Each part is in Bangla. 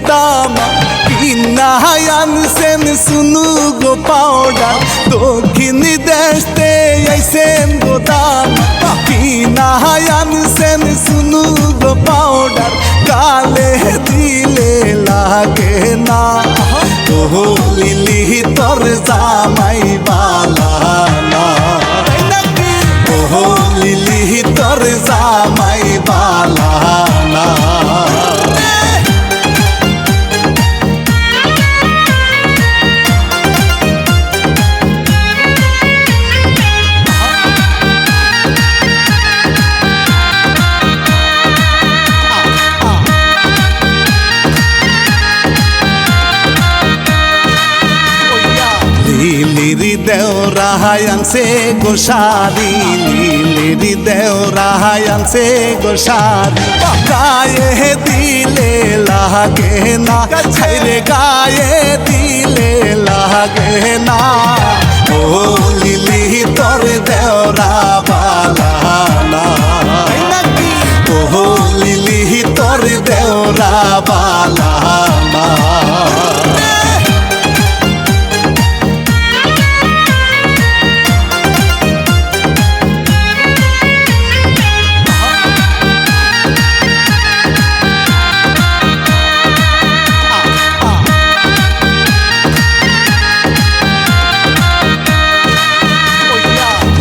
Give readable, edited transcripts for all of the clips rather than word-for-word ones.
দাম কিনা আনছেন শুনু গো পাউডার দক্ষিণ দেশতে আইছেন গো দাম কিনা আনছেন শুনু গো পাউডার গালে দিলে লাগে না ও লিলি তোর জামাই বালা না ও লিলি তোর জামাই বালা না লিলি দেওরা আনছে গোসারি লিলি দেওরা আনছে গোসারি গায়ে দিলে লাগে না রে গায়ে দিলে লাগে না ও লিলি তোর দেওরা বালা না ও লিলি তোর দেওরা বালা না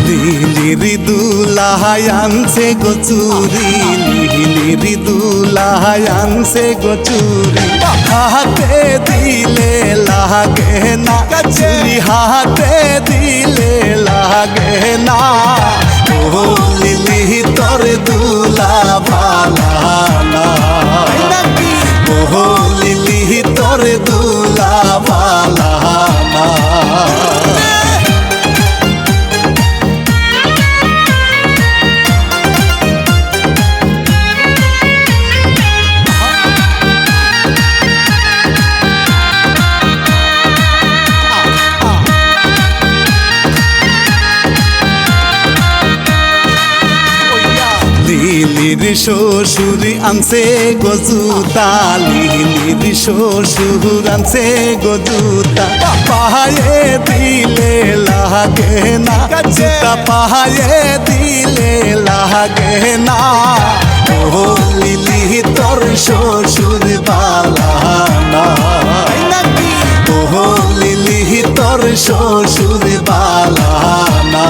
লিলি দুলাহাই আনছে গচুরি লিলি দুলাহাই আনছে গচুরি হাতে দিলে লাগে না চুরি হাতে দিলে লাগে না ও লিলি তোর দুলা ভালা না ও লিলি তোর দুলা ভালা না লিলির শ্বশুর আনছে গজুতা লিলির শ্বশুর আনছে গজুতা পায়ে দিলে লাগে না জুতা পায়ে দিলে লাগে না ও লিলি তোর শ্বশুর বালা না ও লিলি তোর শ্বশুর বালা না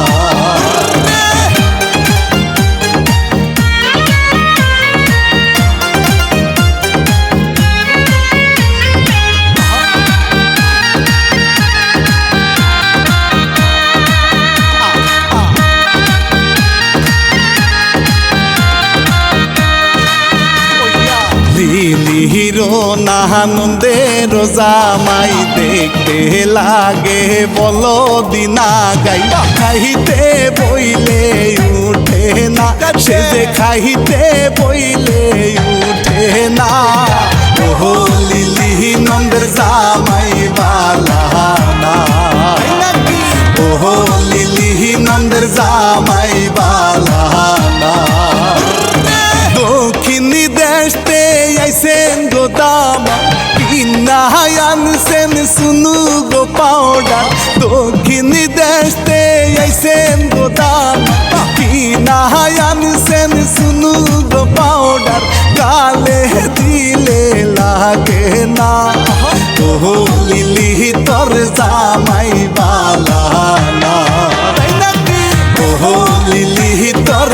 লিলিরো নাহানন্দের জামাই দেখতে লাগে বলো দিনা গাই খাইতে বইলে উঠে না সে যে খাইতে বইলে উঠে না ও লিলি নন্দের জামাই বালা না ও লিলি নন্দের জামাই বালা না দক্ষিণ দেশতে আইছেন গো দাম কিনা আনছেন শুনু গো পাউডার দক্ষিণ দেশতে আইছেন গো দাম কিনা আনছেন শুনু গো পাউডার গালে দিলে লাগে না ও লিলি তোর জামাই বালা না ও লিলি তোর